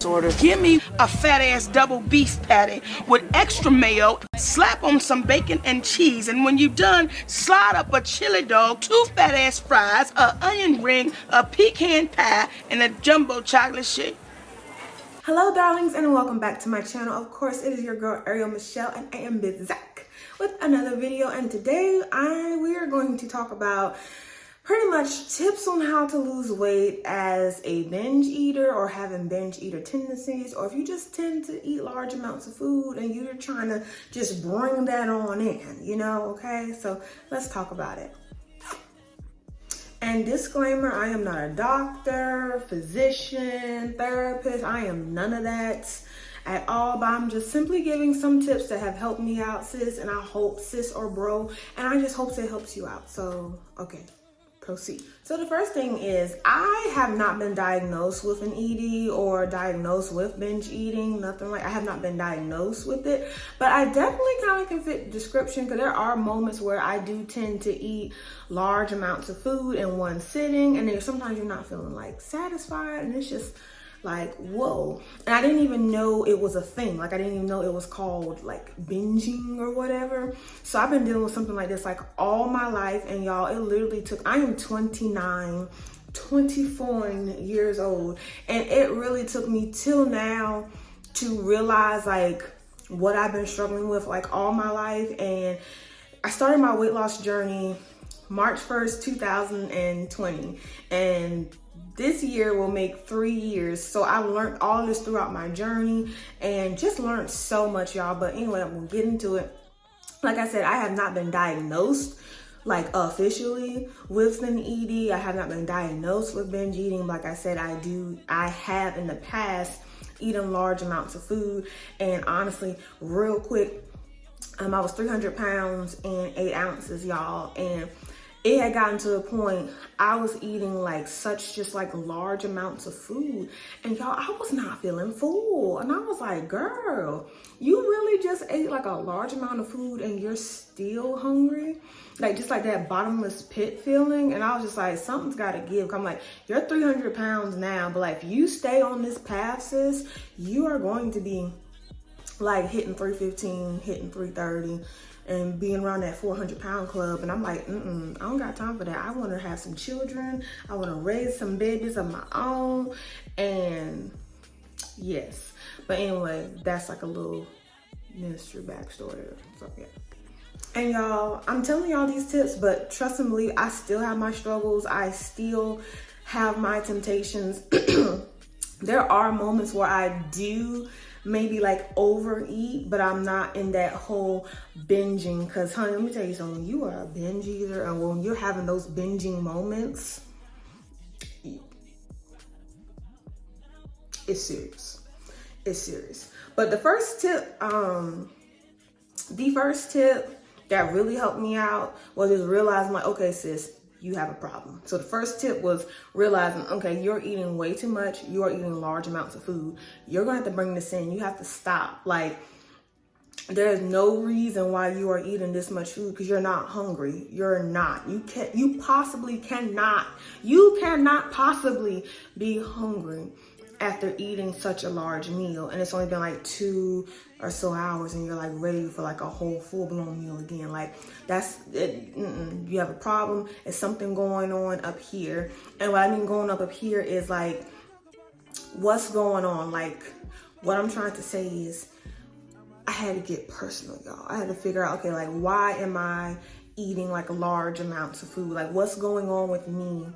Order. Give me a fat ass double beef patty with extra mayo, slap on some bacon and cheese, and when you're done, slide up a chili dog, 2 fat ass fries, a onion ring, a pecan pie, and a jumbo chocolate shake. Hello darlings, and welcome back to my channel. Of course, it is your girl Ariel Michelle, and I am back with another video. And today we are going to talk about pretty much tips on how to lose weight as a binge eater or having binge eater tendencies, or if you just tend to eat large amounts of food and you're trying to just bring that on in, okay? So let's talk about it. And disclaimer, I am not a doctor, physician, therapist. I am none of that at all, but I'm just simply giving some tips that have helped me out, sis, and I hope, sis or bro, and I just hope it helps you out. So, okay. Proceed. So the first thing is, I have not been diagnosed with an ED or diagnosed with binge eating, nothing like. I have not been diagnosed with it, but I definitely kind of can fit the description, because there are moments where I do tend to eat large amounts of food in one sitting, and then sometimes you're not feeling like satisfied, and it's just like, whoa. And I didn't even know it was a thing. Like, I didn't even know it was called like binging or whatever. So I've been dealing with something like this like all my life. And y'all, it literally took, I am 24 years old. And it really took me till now to realize like what I've been struggling with like all my life. And I started my weight loss journey March 1st, 2020. And this year will make 3 years. So I learned all this throughout my journey and just learned so much, y'all. But anyway, I'm gonna get into it. Like I said, I have not been diagnosed like officially with an ED. I have not been diagnosed with binge eating. Like I said, I have in the past eaten large amounts of food. And honestly, real quick, I was 300 pounds and 8 ounces, y'all. And it had gotten to the point I was eating like just like large amounts of food, and y'all, I was not feeling full. And I was like, girl, you really just ate like a large amount of food and you're still hungry? Like, just like that bottomless pit feeling. And I was just like, something's got to give. I'm like, you're 300 pounds now, but like, if you stay on this path, sis, you are going to be like hitting 315, hitting 330, and being around that 400-pound club. And I'm like, I don't got time for that. I want to have some children. I want to raise some babies of my own. And yes. But anyway, that's like a little ministry backstory. So yeah. And y'all, I'm telling y'all these tips, but trust and believe, I still have my struggles. I still have my temptations. There are moments where I do maybe like overeat, but I'm not in that whole binging. Because honey, let me tell you something, when you are a binge eater and when you're having those binging moments, it's serious. It's serious. But the first tip that really helped me out was just realizing like, okay, sis, you have a problem. So the first tip was realizing, okay, you're eating way too much. You are eating large amounts of food. You're gonna have to bring this in. You have to stop. Like, there's no reason why you are eating this much food, because you're not hungry. You're not. You cannot possibly be hungry after eating such a large meal. And it's only been like 2 or so hours and you're like ready for like a whole full-blown meal again. Like, that's it. You have a problem. It's something going on up here. And what I mean going up here is like, what's going on? Like, what I'm trying to say is, I had to get personal, y'all. I had to figure out, okay, like, why am I eating like large amounts of food? Like, what's going on with me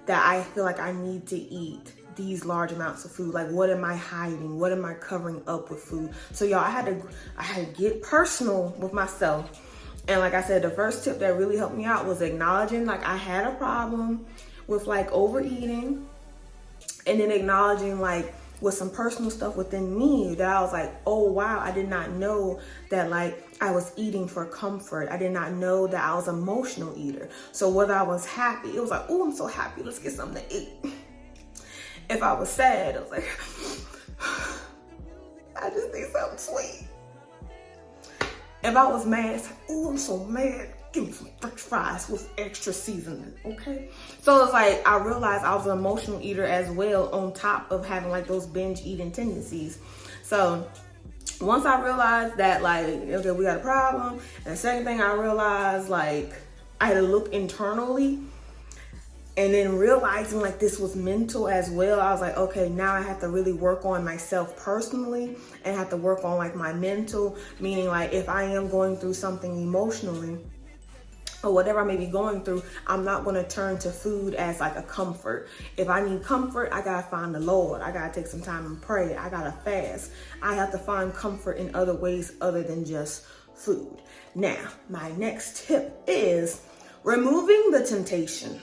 that I feel like I need to eat these large amounts of food? Like, what am I hiding? What am I covering up with food? So y'all, I had to get personal with myself. And like I said, the first tip that really helped me out was acknowledging like I had a problem with like overeating, and then acknowledging like with some personal stuff within me that I was like, oh wow, I did not know that like I was eating for comfort. I did not know that I was an emotional eater. So whether I was happy, it was like, oh, I'm so happy, let's get something to eat. If I was sad, I was like, I just need something sweet. If I was mad, it's like, oh, I'm so mad. give me some French fries with extra seasoning, okay? So it's like, I realized I was an emotional eater as well, on top of having like those binge eating tendencies. So once I realized that, like, okay, we got a problem, and the second thing I realized, like, I had to look internally, and then realizing like this was mental as well, I was like, okay, now I have to really work on myself personally, and have to work on like my mental, meaning like if I am going through something emotionally, or whatever I may be going through, I'm not going to turn to food as like a comfort. If I need comfort, I got to find the Lord. I got to take some time and pray. I got to fast. I have to find comfort in other ways other than just food. Now, my next tip is removing the temptation.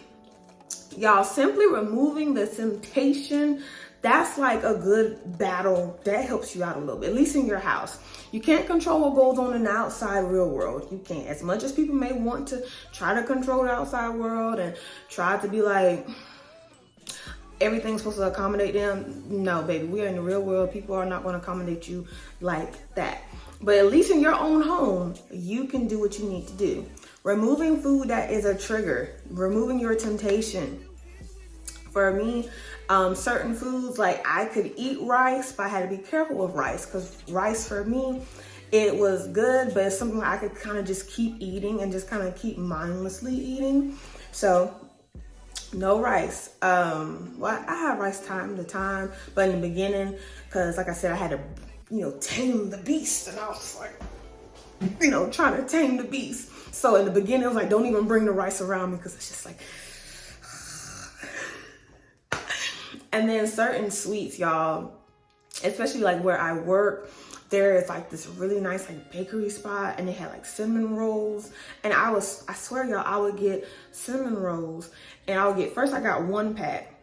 Y'all, simply removing the temptation, that's like a good battle that helps you out a little bit, at least in your house. You can't control what goes on in the outside real world. You can't. As much as people may want to try to control the outside world and try to be like, everything's supposed to accommodate them. No, baby, we are in the real world. People are not going to accommodate you like that. But at least in your own home, you can do what you need to do. Removing food that is a trigger, removing your temptation. For me, certain foods, like I could eat rice, but I had to be careful with rice, because rice for me, it was good, but it's something I could kind of just keep eating and just kind of keep mindlessly eating. So no rice. Well, I have rice time to time, but in the beginning, because like I said, I had to, tame the beast, and I was like, trying to tame the beast. So in the beginning, I was like, don't even bring the rice around me, because it's just like. And then certain sweets, y'all, especially like where I work, there is like this really nice like bakery spot, and they had like cinnamon rolls. And I swear y'all, I would get cinnamon rolls, and first I got 1 pack,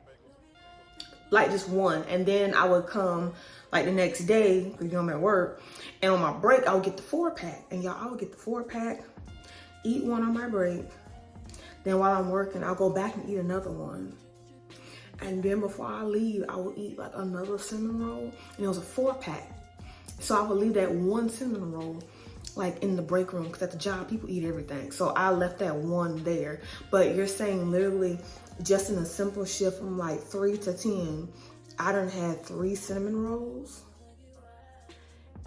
like just one. And then I would come like the next day, because I'm at work, and on my break, I would get the 4-pack. And y'all, I would get the 4-pack, eat one on my break. Then while I'm working, I'll go back and eat another one. And then before I leave, I would eat like another cinnamon roll, and it was a 4-pack. So I would leave that one cinnamon roll like in the break room, because at the job, people eat everything. So I left that one there. But you're saying literally just in a simple shift from like 3 to 10, I done had 3 cinnamon rolls.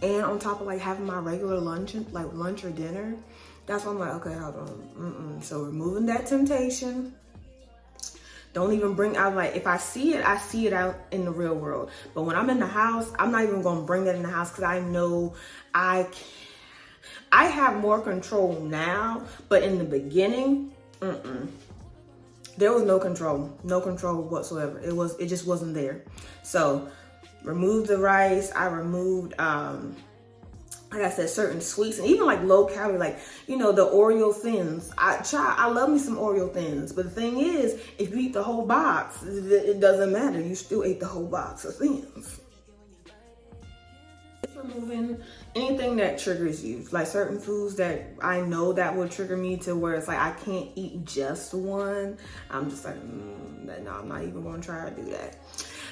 And on top of like having my regular lunch or dinner, that's why I'm like, okay, hold on. So removing that temptation. Don't even bring out, like, if I see it out in the real world. But when I'm in the house, I'm not even gonna bring that in the house, because I know I have more control now. But in the beginning, there was no control whatsoever. It just wasn't there. So remove the rice. I removed like I said, certain sweets, and even like low calorie, like, the Oreo thins. I love me some Oreo thins, but the thing is, if you eat the whole box, it doesn't matter. You still ate the whole box of thins. Removing anything that triggers you, like certain foods that I know that will trigger me to where it's like I can't eat just one. I'm just like, no, I'm not even gonna try to do that.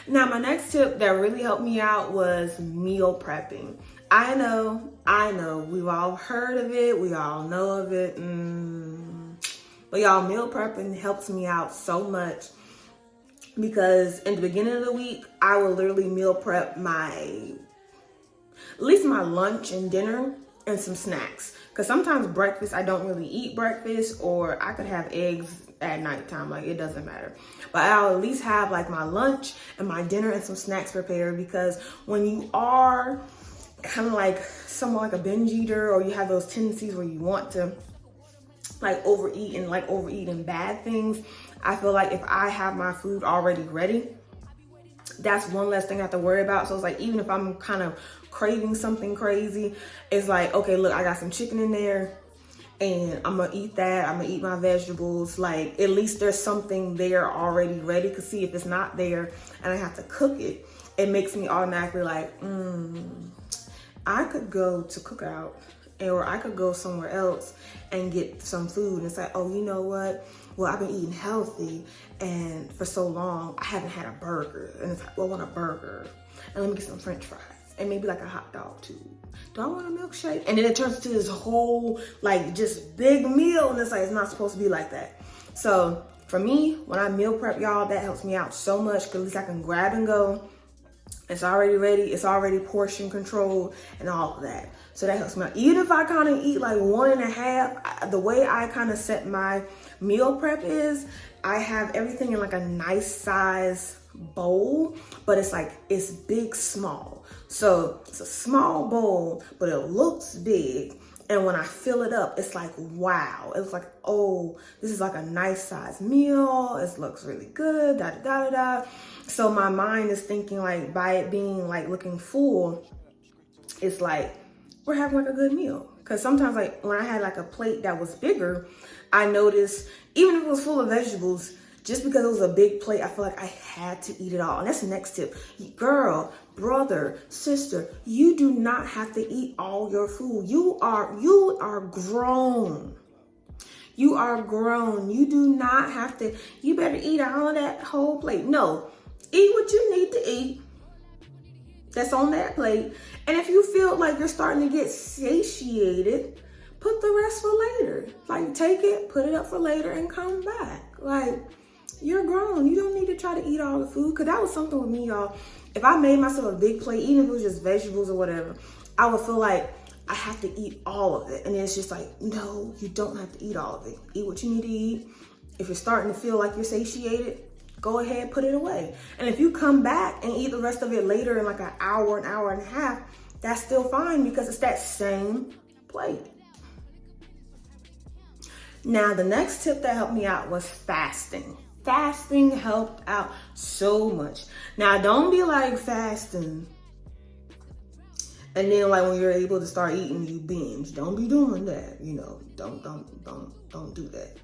Now, my next tip that really helped me out was meal prepping. I know, we've all heard of it, we all know of it, but y'all, meal prepping helps me out so much, because in the beginning of the week, I will literally meal prep at least my lunch and dinner and some snacks. Because sometimes breakfast, I don't really eat breakfast, or I could have eggs at nighttime, like it doesn't matter. But I'll at least have like my lunch and my dinner and some snacks prepared, because when you are kind of like somewhat like a binge eater, or you have those tendencies where you want to like overeat and bad things, I feel like if I have my food already ready, that's one less thing I have to worry about. So it's like, even if I'm kind of craving something crazy, it's like, okay, look, I got some chicken in there, and I'm gonna eat that. I'm gonna eat my vegetables. Like, at least there's something there already ready. Cause see, if it's not there and I have to cook it, it makes me automatically like, I could go to Cookout, or I could go somewhere else and get some food. And it's like, oh, you know what? Well, I've been eating healthy, and for so long, I haven't had a burger. And it's like, well, I want a burger. And let me get some French fries, and maybe like a hot dog too. Do I want a milkshake? And then it turns into this whole like just big meal, and it's like it's not supposed to be like that. So for me, when I meal prep, y'all, that helps me out so much because at least I can grab and go. It's already ready. It's already portion controlled and all of that. So that helps me out. Even if I kind of eat like 1.5, the way I kind of set my meal prep is I have everything in like a nice size bowl, but it's like, it's big, small. So it's a small bowl, but it looks big. And when I fill it up, it's like, wow. It's like, oh, this is like a nice size meal. It looks really good, da da da da da. So my mind is thinking like, by it being like looking full, it's like, we're having like a good meal. Cause sometimes like when I had like a plate that was bigger, I noticed even if it was full of vegetables, just because it was a big plate, I feel like I had to eat it all. And that's the next tip. Girl, brother, sister, you do not have to eat all your food. You are grown. You are grown. You do not have to, you better eat all of that whole plate. No, eat what you need to eat. That's on that plate. And if you feel like you're starting to get satiated, put the rest for later. Like take it, put it up for later and come back. Like, you're grown. You don't need to try to eat all the food. Cause that was something with me, y'all. If I made myself a big plate, even if it was just vegetables or whatever, I would feel like I have to eat all of it. And it's just like, no, you don't have to eat all of it. Eat what you need to eat. If you're starting to feel like you're satiated, go ahead, put it away. And if you come back and eat the rest of it later in like an hour and a half, that's still fine because it's that same plate. Now, the next tip that helped me out was fasting. Fasting helped out so much. Now, don't be like fasting and then like when you're able to start eating, you binge. Don't be doing that. You know, don't do that.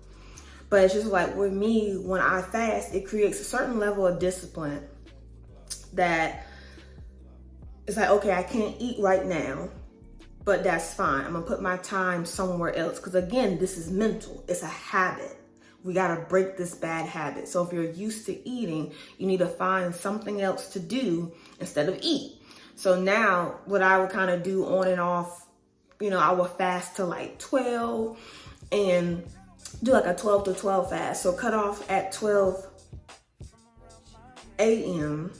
But it's just like with me, when I fast, it creates a certain level of discipline that it's like, okay, I can't eat right now, but that's fine. I'm gonna put my time somewhere else. Because again, this is mental. It's a habit. We gotta break this bad habit. So if you're used to eating, you need to find something else to do instead of eat. So now what I would kind of do on and off, you know, I would fast to like 12 and do like a 12 to 12 fast. So cut off at 12 a.m.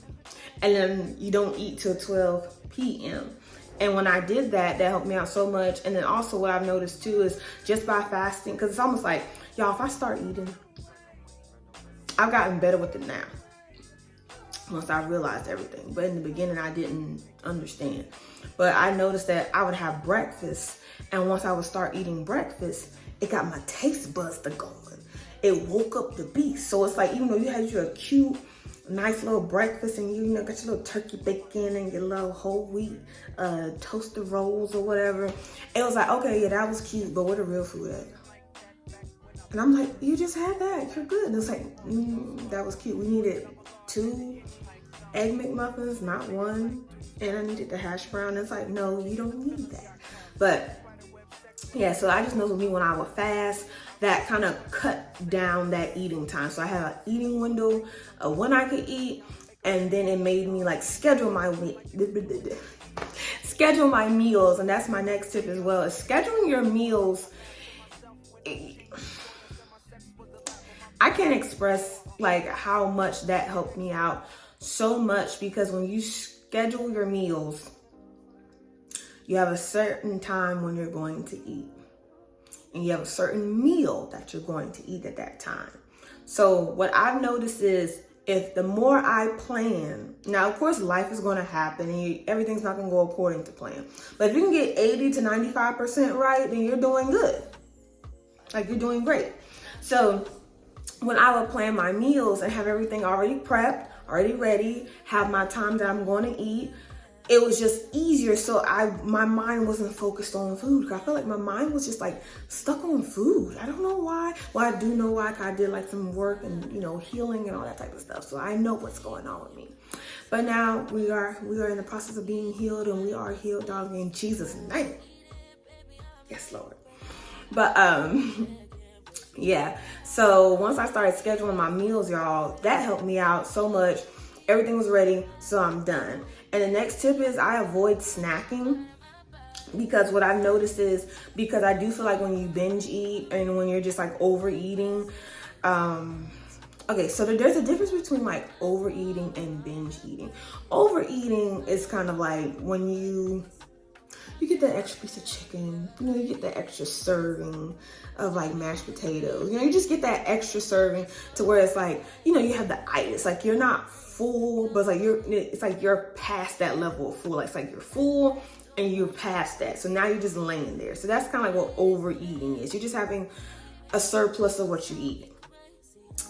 and then you don't eat till 12 p.m. And when I did that, that helped me out so much. And then also what I've noticed too is just by fasting, because it's almost like, y'all, if I start eating, I've gotten better with it now. Once I realized everything. But in the beginning, I didn't understand. But I noticed that I would have breakfast. And once I would start eating breakfast, it got my taste buds to going. It woke up the beast. So it's like, even though you had your cute, nice little breakfast and you know, got your little turkey bacon and your little whole wheat toasted rolls or whatever. It was like, okay, yeah, that was cute, but where the real food at? And I'm like, you just had that, you're good. And it's like, that was cute. We needed 2 egg McMuffins, not 1. And I needed the hash brown. It's like, no, you don't need that. But yeah, so I just know with me when I would fast, that kind of cut down that eating time. So I had an eating window of when I could eat, and then it made me like schedule my meals. And that's my next tip as well, is scheduling your meals. I can't express like how much that helped me out so much, because when you schedule your meals, you have a certain time when you're going to eat. And you have a certain meal that you're going to eat at that time. So what I've noticed is, if the more I plan, now of course life is going to happen and everything's not going to go according to plan. But if you can get 80 to 95% right, then you're doing good. Like, you're doing great. So when I would plan my meals and have everything already prepped, already ready, have my time that I'm going to eat, it was just easier. So my mind wasn't focused on food. I feel like my mind was just like stuck on food. I don't know why. Well, I do know why, 'cause I did like some work and, you know, healing and all that type of stuff. So I know what's going on with me. But now we are in the process of being healed, and we are healed, dog, in Jesus' name. Yes, Lord. But yeah. So once I started scheduling my meals, y'all, that helped me out so much. Everything was ready, so I'm done. And the next tip is I avoid snacking. Because what I've noticed is, because I do feel like when you binge eat and when you're just like overeating, okay, so there's a difference between like overeating and binge eating. Overeating is kind of like when you get that extra piece of chicken, you get that extra serving of like mashed potatoes, you just get that extra serving to where it's like, you have the itis, like you're not full, but it's like you're past that level of full. It's like you're full and you're past that. So now you're just laying there. So that's kind of like what overeating is. You're just having a surplus of what you eat.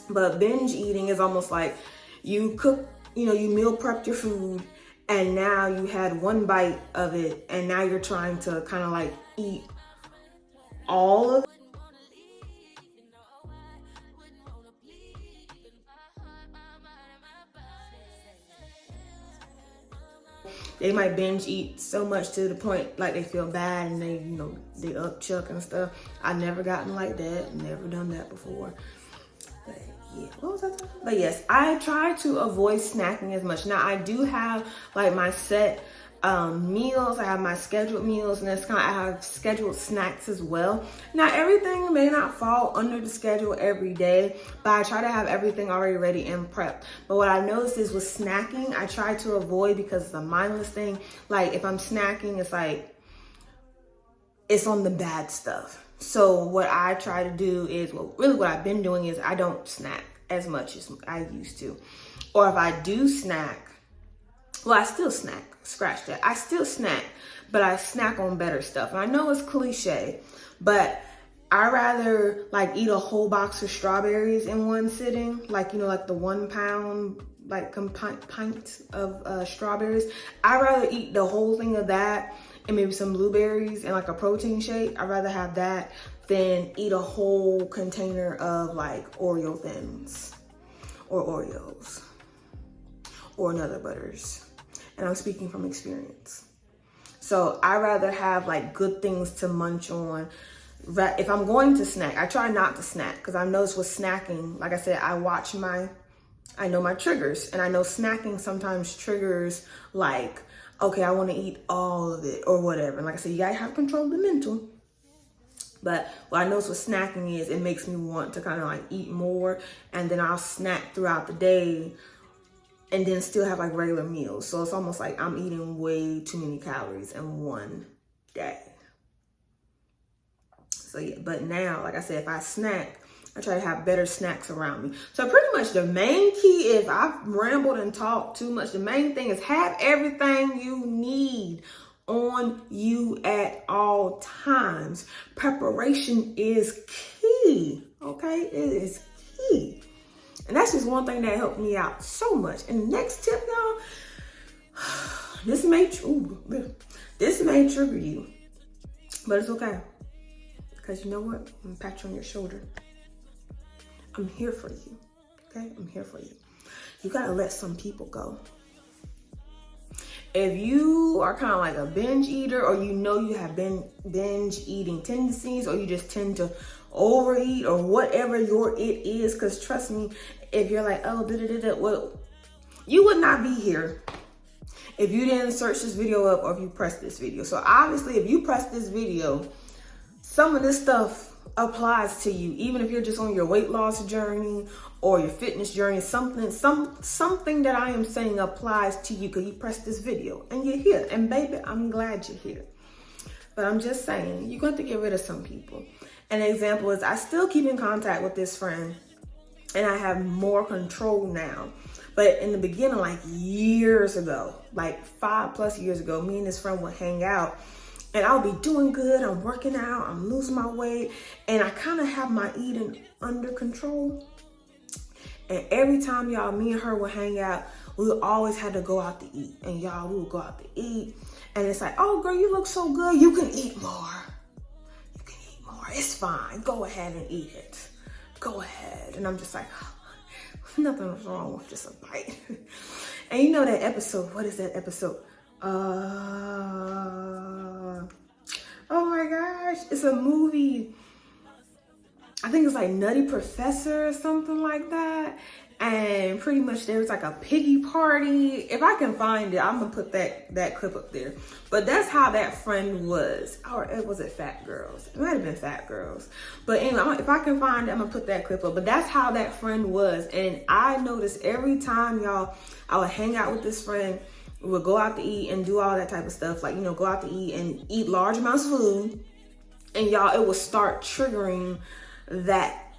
But binge eating is almost like you cook, you meal prepped your food, and now you had one bite of it, and now you're trying to kind of like eat all of it. They might binge eat so much to the point like they feel bad and they, they upchuck and stuff. I've never gotten like that, never done that before. But yeah, what was I talking about? But yes, I try to avoid snacking as much. Now I do have like my set meals. I have my scheduled meals, and I have scheduled snacks as well. Now everything may not fall under the schedule every day, but I try to have everything already ready and prepped. But what I noticed is with snacking, I try to avoid, because it's a mindless thing. Like if I'm snacking, it's like it's on the bad stuff. So what I try to do is, really what I've been doing is I don't snack as much as I used to. Or if I do snack, I still snack. Scratch that. I still snack, but I snack on better stuff. And I know it's cliche, but I rather like eat a whole box of strawberries in one sitting, like, like the 1 pound, like pint of strawberries. I'd rather eat the whole thing of that and maybe some blueberries and like a protein shake. I'd rather have that than eat a whole container of like Oreo Thins or Oreos or Nutter Butters. And I'm speaking from experience. So I rather have like good things to munch on. If I'm going to snack, I try not to snack, because I notice with snacking, like I said, I know my triggers, and I know snacking sometimes triggers like, okay, I want to eat all of it or whatever. And like I said, you gotta have control of the mental. But what I notice with snacking is it makes me want to kind of like eat more, and then I'll snack throughout the day and then still have like regular meals. So it's almost like I'm eating way too many calories in one day. So yeah, but now, like I said, if I snack, I try to have better snacks around me. So pretty much the main key, if I've rambled and talked too much, the main thing is have everything you need on you at all times. Preparation is key, okay? It is key. And that's just one thing that helped me out so much. And the next tip, y'all, this may trigger you, but it's okay. Because you know what? I'm gonna pat you on your shoulder. I'm here for you, okay? I'm here for you. You gotta let some people go. If you are kind of like a binge eater, or you have binge eating tendencies, or you just tend to overeat, or whatever it is, because trust me, if you're like, oh, well, you would not be here if you didn't search this video up or if you pressed this video. So obviously, if you press this video, some of this stuff applies to you, even if you're just on your weight loss journey or your fitness journey. Something that I am saying applies to you because you pressed this video and you're here. And baby, I'm glad you're here. But I'm just saying, you're going to get rid of some people. An example is I still keep in contact with this friend, and I have more control now. But in the beginning, like years ago, like 5+ years ago, me and this friend would hang out, and I'll be doing good. I'm working out, I'm losing my weight, and I kind of have my eating under control. And every time me and her would hang out, we always had to go out to eat. And y'all, we would go out to eat. And it's like, oh girl, you look so good. You can eat more. You can eat more. It's fine. Go ahead and eat it. Go ahead. And I'm just like, oh, nothing's wrong with just a bite. And you know that episode, what is that episode? Oh my gosh, it's a movie. I think it's like Nutty Professor or something like that. And pretty much there was like a piggy party. If I can find it, I'm gonna put that clip up there. But that's how that friend was. Or was it Fat Girls? It might have been Fat Girls. But anyway, if I can find it, I'm gonna put that clip up. But that's how that friend was. And I noticed every time, y'all, I would hang out with this friend, we would go out to eat and do all that type of stuff. Like, go out to eat and eat large amounts of food. And y'all, it would start triggering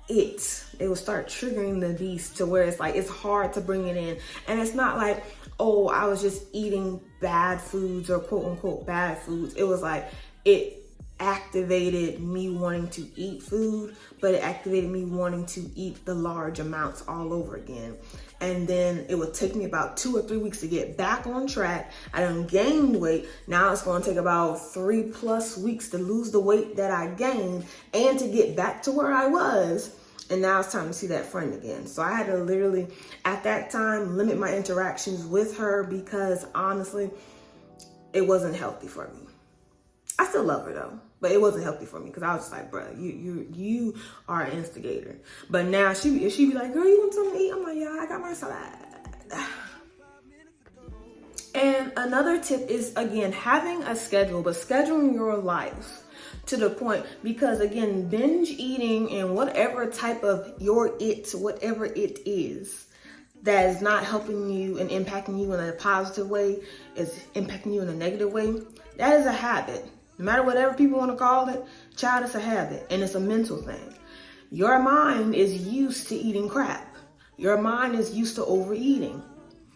it will start triggering the beast to where it's like it's hard to bring it in. And it's not like, oh, I was just eating bad foods or quote unquote bad foods. It was like it activated me wanting to eat food, but it activated me wanting to eat the large amounts all over again. And then it would take me about 2 or 3 weeks to get back on track. I done gained weight. Now it's going to take about 3+ weeks to lose the weight that I gained and to get back to where I was. And now it's time to see that friend again. So I had to literally, at that time, limit my interactions with her because honestly, it wasn't healthy for me. I still love her though, but it wasn't healthy for me because I was just like, bro, you are an instigator. But now if she be like, girl, you want something to eat? I'm like, yeah, I got my salad. And another tip is, again, having a schedule, but scheduling your life to the point, because again, binge eating and whatever type of whatever it is that is not helping you and impacting you in a positive way, is impacting you in a negative way, that is a habit. No matter whatever people want to call it, child, it's a habit and it's a mental thing. Your mind is used to eating crap. Your mind is used to overeating.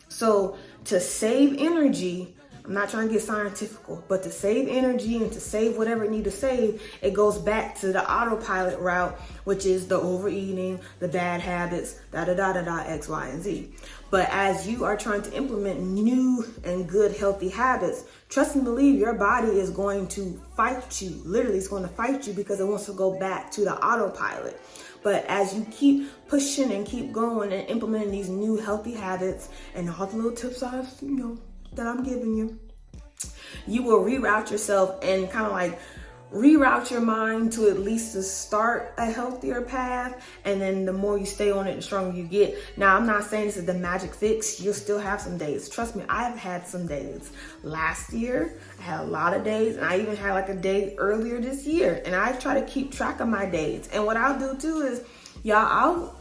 So to save energy, I'm not trying to get scientific, but to save energy and to save whatever it needs to save, it goes back to the autopilot route, which is the overeating, the bad habits, X, Y, and Z. But as you are trying to implement new and good, healthy habits, trust and believe your body is going to fight you. Literally, it's going to fight you because it wants to go back to the autopilot. But as you keep pushing and keep going and implementing these new healthy habits and all the little tips that I'm giving you, you will reroute yourself and kind of like reroute your mind to at least to start a healthier path. And then the more you stay on it, the stronger you get. Now, I'm not saying this is the magic fix. You'll still have some days. Trust me, I've had some days. Last year, I had a lot of days, and I even had like a day earlier this year. And I try to keep track of my days. And what I'll do too is, y'all,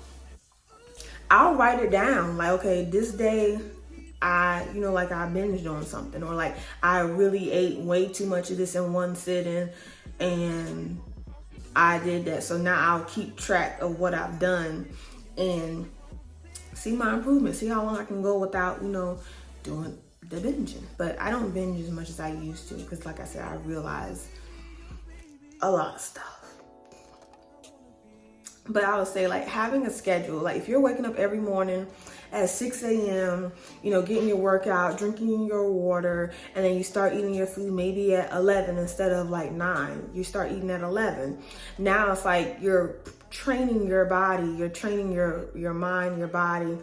I'll write it down. Like, okay, this day, I binged on something, or like I really ate way too much of this in one sitting and I did that. So now I'll keep track of what I've done and see my improvement, see how long I can go without, doing the binging. But I don't binge as much as I used to because, like I said, I realized a lot of stuff. But I would say, like, having a schedule, like if you're waking up every morning at 6 a.m., getting your workout, drinking your water, and then you start eating your food maybe at 11 instead of like 9. You start eating at 11. Now it's like you're training your body, you're training your mind, your body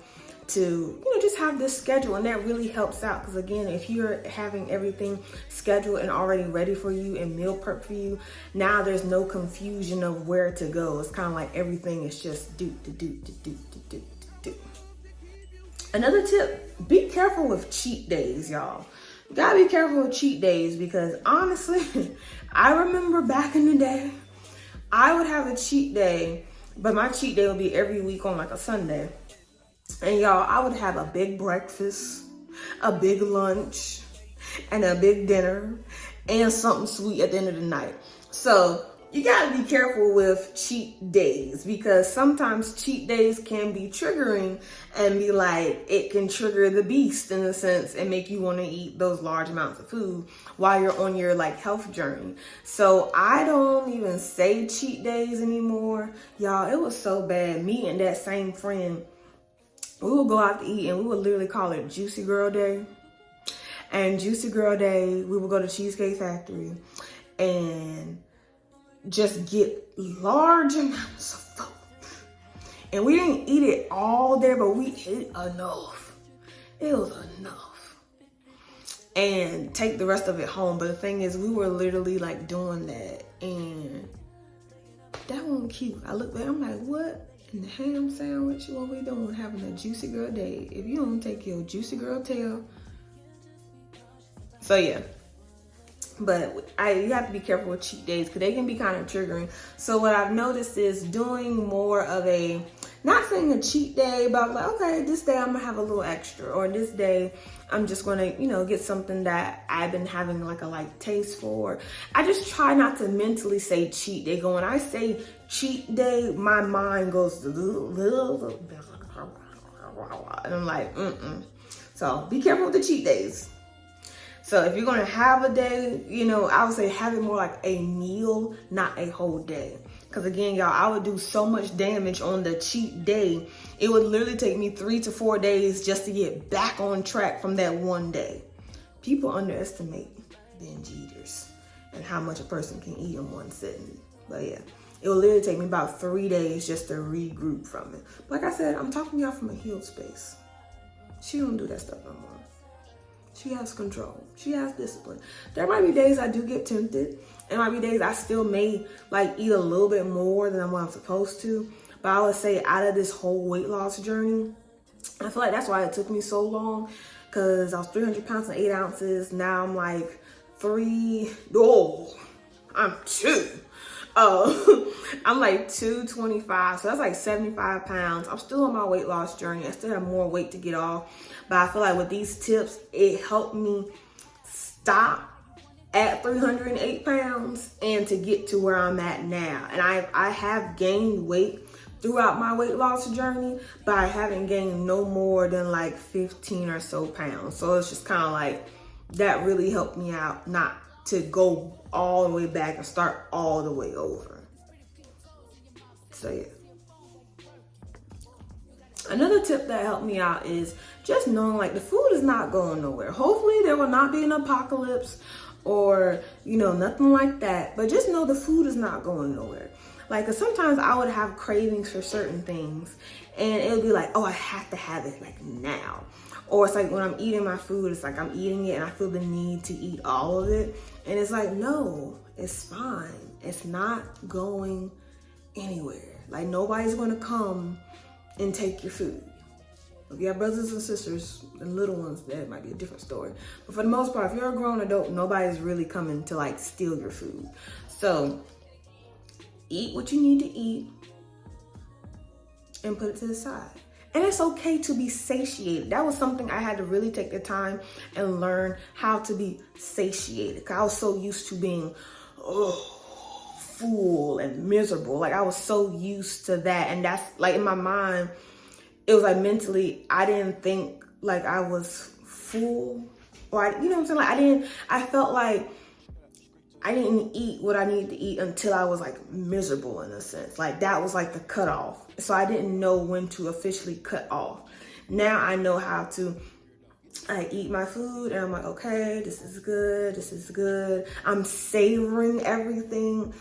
to, just have this schedule. And that really helps out because, again, if you're having everything scheduled and already ready for you and meal prep for you, now there's no confusion of where to go. It's kind of like everything is just do. Another tip, be careful with cheat days, y'all. You gotta be careful with cheat days because honestly, I remember back in the day, I would have a cheat day, but my cheat day would be every week on like a Sunday. And y'all, I would have a big breakfast, a big lunch, and a big dinner, and something sweet at the end of the night. So you gotta be careful with cheat days because sometimes cheat days can be triggering and be like, it can trigger the beast in a sense and make you want to eat those large amounts of food while you're on your like health journey. So I don't even say cheat days anymore. Y'all, it was so bad. Me and that same friend, we would go out to eat and we would literally call it Juicy Girl Day. And Juicy Girl Day, we would go to Cheesecake Factory and just get large amounts of food. And we didn't eat it all there, but we ate enough. It was enough. And take the rest of it home. But the thing is, we were literally like doing that. And that wasn't cute. I look back, I'm like, what? And the ham sandwich, what we doing? Having a juicy girl day. If you don't take your juicy girl tail. So yeah. But you have to be careful with cheat days because they can be kind of triggering. So what I've noticed is doing more of a, not saying a cheat day, but like, okay, this day I'm gonna have a little extra, or this day I'm just gonna, get something that I've been having like a light taste for. I just try not to mentally say cheat day. When I say cheat day, my mind goes and I'm like, So be careful with the cheat days. So if you're gonna have a day, I would say have it more like a meal, not a whole day. Because again, y'all, I would do so much damage on the cheat day. It would literally take me 3 to 4 days just to get back on track from that one day. People underestimate binge eaters and how much a person can eat in one sitting. But yeah, it will literally take me about 3 days just to regroup from it. Like I said, I'm talking to y'all from a healed space. She don't do that stuff no more. She has control. She has discipline. There might be days I do get tempted. And might be days I still may eat a little bit more than what I'm supposed to. But I would say out of this whole weight loss journey, I feel like that's why it took me so long. Because I was 300 pounds and 8 ounces. Now I'm like I'm 2. I'm like 225, so that's like 75 pounds. I'm still on my weight loss journey. I still have more weight to get off, but I feel like with these tips, it helped me stop at 308 pounds and to get to where I'm at now. And I have gained weight throughout my weight loss journey, but I haven't gained no more than like 15 or so pounds. So it's just kind of like that really helped me out, not to go all the way back and start all the way over. So yeah. Another tip that helped me out is just knowing the food is not going nowhere. Hopefully there will not be an apocalypse or, nothing like that. But just know the food is not going nowhere. Cause sometimes I would have cravings for certain things and it would be like, oh, I have to have it now. Or it's like when I'm eating my food, it's like I'm eating it and I feel the need to eat all of it. And it's like, no, it's fine. It's not going anywhere. Nobody's going to come and take your food. If you have brothers and sisters and little ones, that might be a different story. But for the most part, if you're a grown adult, nobody's really coming to steal your food. So eat what you need to eat and put it to the side. And it's okay to be satiated. That was something I had to really take the time and learn how to be satiated. Because I was so used to being full and miserable. I was so used to that. And that's in my mind, it was mentally, I didn't think I was full. Or you know what I'm saying? I felt like I didn't eat what I needed to eat until I was miserable in a sense. That was the cutoff. So I didn't know when to officially cut off. Now I know how to eat my food and I'm like, okay, this is good. This is good. I'm savoring everything.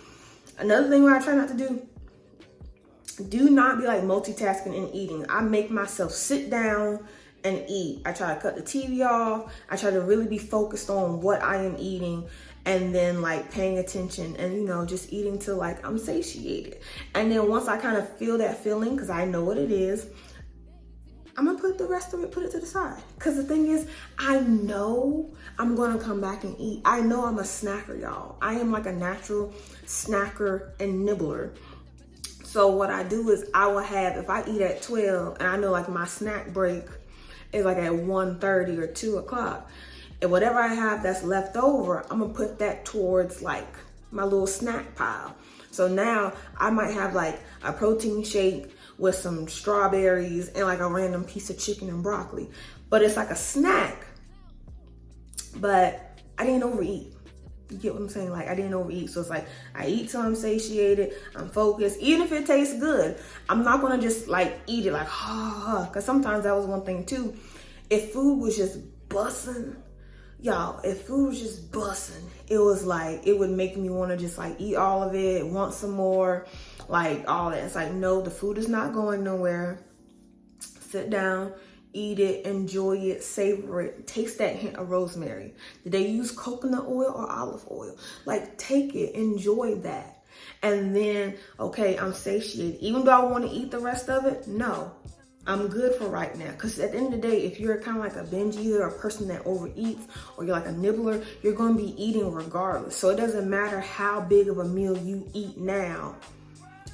Another thing I try not to do not be multitasking and eating. I make myself sit down and eat. I try to cut the TV off. I try to really be focused on what I am eating. And then paying attention and, just eating till I'm satiated. And then once I kind of feel that feeling, because I know what it is, I'm going to put the rest of it, put it to the side. Because the thing is, I know I'm going to come back and eat. I know I'm a snacker, y'all. I am a natural snacker and nibbler. So what I do is I will have, if I eat at 12 and I know my snack break is at 1:30 or 2 o'clock. And whatever I have that's left over, I'm gonna put that towards my little snack pile. So now I might have a protein shake with some strawberries and a random piece of chicken and broccoli. But it's a snack, but I didn't overeat. You get what I'm saying? I didn't overeat. So it's I eat till I'm satiated, I'm focused. Even if it tastes good, I'm not gonna just eat it because sometimes that was one thing too. If food was just busting, y'all, if food was just busting, it was it would make me want to just eat all of it, want some more, all that. It's no, the food is not going nowhere. Sit down, eat it, enjoy it, savor it, taste that hint of rosemary. Did they use coconut oil or olive oil? Take it, enjoy that. And then, okay, I'm satiated. Even though I want to eat the rest of it, no, I'm good for right now. Because at the end of the day, if you're kind of like a binge eater, a person that overeats, or you're like a nibbler, you're going to be eating regardless. So it doesn't matter how big of a meal you eat now.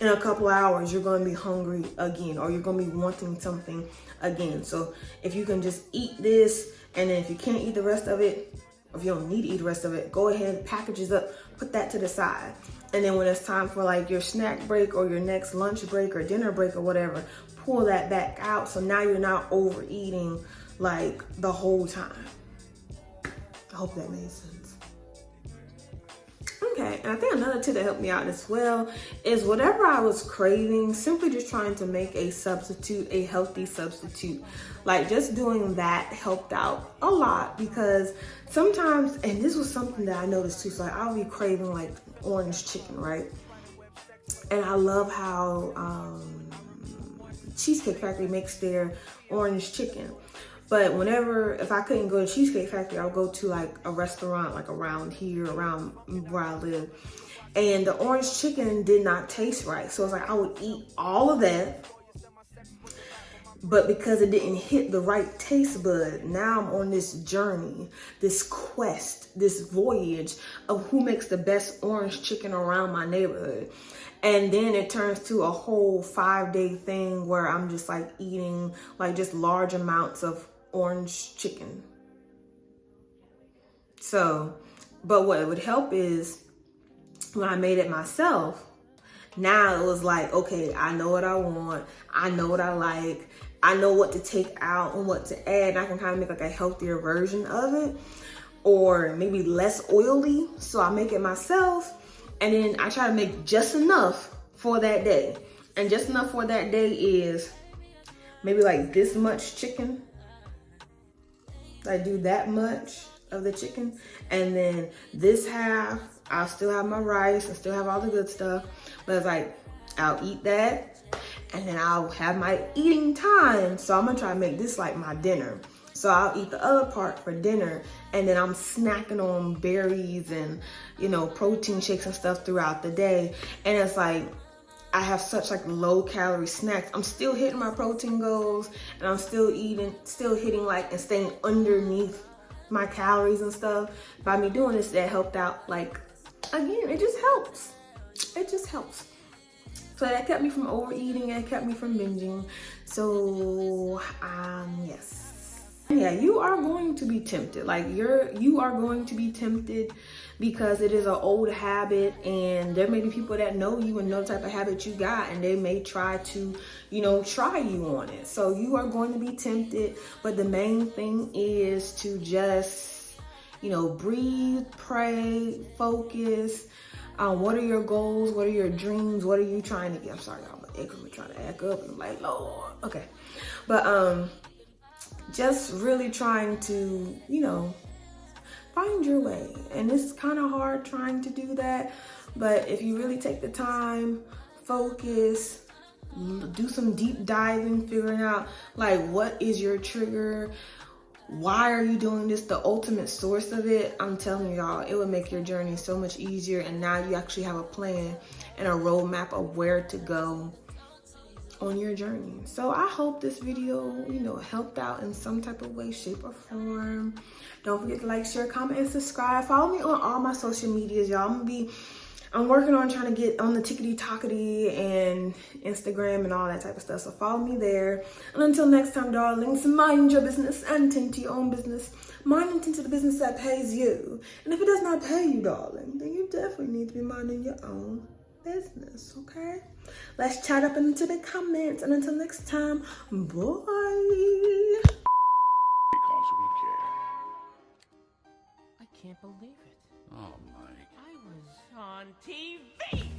In a couple hours, you're going to be hungry again, or you're going to be wanting something again. So if you can just eat this, and then if you can't eat the rest of it, if you don't need to eat the rest of it, go ahead, package it up, put that to the side. And then when it's time for like your snack break or your next lunch break or dinner break or whatever, pull that back out. So now you're not overeating like the whole time. I hope that made sense. Okay, and I think another tip that helped me out as well is whatever I was craving, simply just trying to make a substitute, a healthy substitute. Like just doing that helped out a lot, because sometimes, and this was something that I noticed too, so like I'll be craving like orange chicken, right? And I love how Cheesecake Factory makes their orange chicken. But whenever, if I couldn't go to Cheesecake Factory, I'll go to like a restaurant like around here, around where I live. And the orange chicken did not taste right. So it's like I would eat all of that, but because it didn't hit the right taste bud, now I'm on this journey, this quest, this voyage of who makes the best orange chicken around my neighborhood. And then it turns to a whole 5-day thing where I'm just like eating like just large amounts of orange chicken. So, but what would help is when I made it myself, now it was like, okay, I know what I want. I know what I like. I know what to take out and what to add. And I can kind of make like a healthier version of it, or maybe less oily. So I make it myself, and then I try to make just enough for that day. And just enough for that day is maybe like this much chicken. I do that much of the chicken, and then this half, I'll still have my rice, I still have all the good stuff, but it's like, I'll eat that, and then I'll have my eating time. So I'm gonna try to make this like my dinner. So I'll eat the other part for dinner, and then I'm snacking on berries and, you know, protein shakes and stuff throughout the day. And it's like, I have such like low calorie snacks. I'm still hitting my protein goals, and I'm still hitting like and staying underneath my calories and stuff. By me doing this, that helped out. Like, again, it just helps. It just helps. So that kept me from overeating, and it kept me from binging. So, yes. Yeah, you are going to be tempted. Like you are going to be tempted, because it is an old habit, and there may be people that know you and know the type of habit you got, and they may try to, you know, try you on it. So you are going to be tempted, but the main thing is to just, you know, breathe, pray, focus. What are your goals? What are your dreams? What are you trying to get? I'm sorry, y'all, I'm trying to act up, and I'm like, Lord, okay. But just really trying to, you know, find your way. And it's kind of hard trying to do that, but if you really take the time, focus, do some deep diving, figuring out like what is your trigger, why are you doing this, the ultimate source of it, I'm telling y'all, it will make your journey so much easier. And now you actually have a plan and a roadmap of where to go on your journey. So I hope this video, you know, helped out in some type of way, shape, or form. Don't forget to like, share, comment, and subscribe. Follow me on all my social medias, y'all. I'm working on trying to get on the TikTok and Instagram and all that type of stuff. So follow me there. And until next time, darlings, mind your business and tend to your own business. Mind and tend to the business that pays you. And if it does not pay you, darling, then you definitely need to be minding your own business, okay? Let's chat up into the comments, and until next time, bye. Because we care. I can't believe it. Oh, Mike. I was on TV.